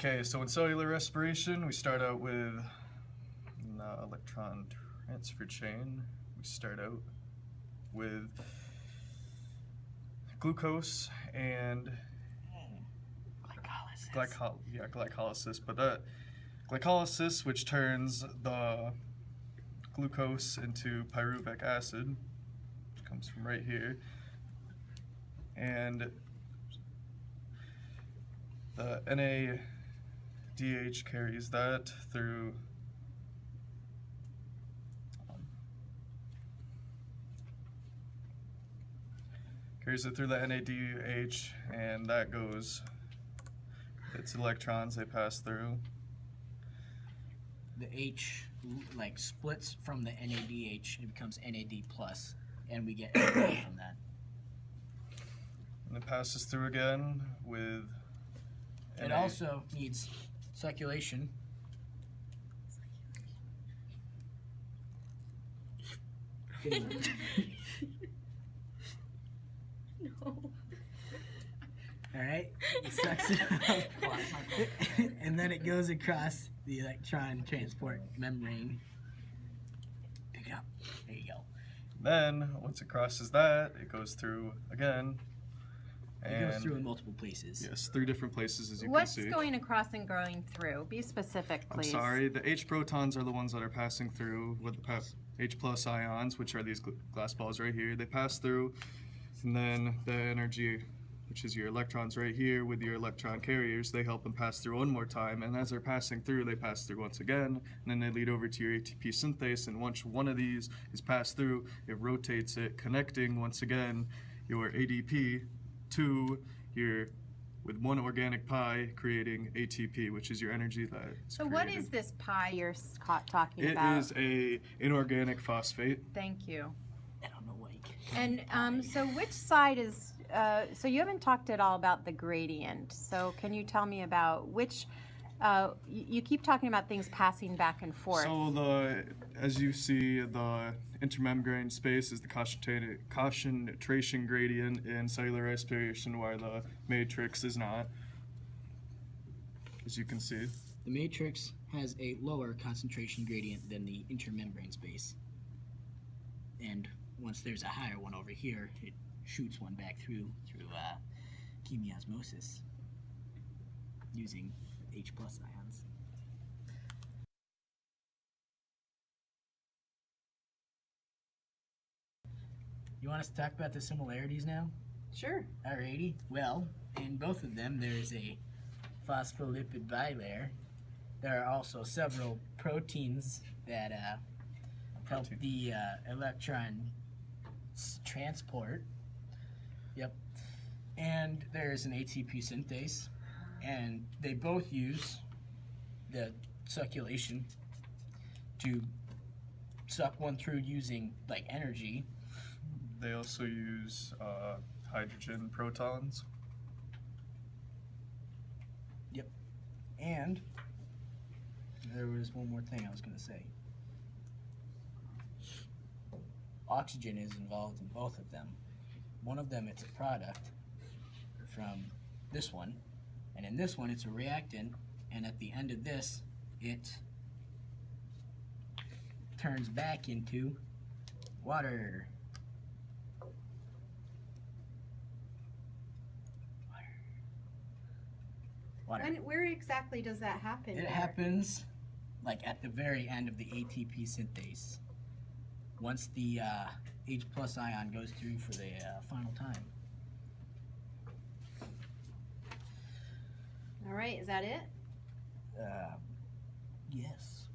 Okay, so in cellular respiration, we start out with an electron transfer chain. We start out with glucose and glycolysis. But that glycolysis, which turns the glucose into pyruvic acid, which comes from right here, and the NADH carries that through the NADH, and that goes, its electrons, they pass through. The H like splits from the NADH, it becomes NAD+, and we get energy from that. And it passes through again with It also needs circulation. No. Alright, it sucks it up, and then it goes across the electron transport membrane. Pick it up. There you go. Then, once it crosses that, it goes through again. It goes through in multiple places. Yes, 3 different places, as you What's can see. going across and going through? Be specific, please. I'm sorry, the H protons are the ones that are passing through with the H plus ions, which are these glass balls right here. They pass through, and then the energy, which is your electrons right here with your electron carriers, they help them pass through one more time, and as they're passing through, they pass through once again, and then they lead over to your ATP synthase, and once one of these is passed through, it rotates it, connecting once again your ADP to your, with one organic pi, creating ATP, which is your energy that is So created. what is this pi you're talking It about? is a inorganic phosphate. Thank you. I don't know what you can. And so which side is, so you haven't talked at all about the gradient. So can you tell me about which, you keep talking about things passing back and forth. So as you see, the intermembrane space is the concentration gradient in cellular respiration, where the matrix is not, as you can see. The matrix has a lower concentration gradient than the intermembrane space. And once there's a higher one over here, it shoots one back through chemiosmosis using H+ ions. You want us to talk about the similarities now? Sure. Alrighty. Well, in both of them, there's a phospholipid bilayer. There are also several proteins that help the electron transport. Yep. And there's an ATP synthase, and they both use the circulation to suck one through using like energy. They also use hydrogen protons. Yep. And there was one more thing I was going to say. Oxygen is involved in both of them. One of them, it's a product from this one, and in this one, it's a reactant, and at the end of this, it turns back into water. Water. And where exactly does that happen? It happens like at the very end of the ATP synthase. Once the H+ ion goes through for the final time. All right, is that it? Yes.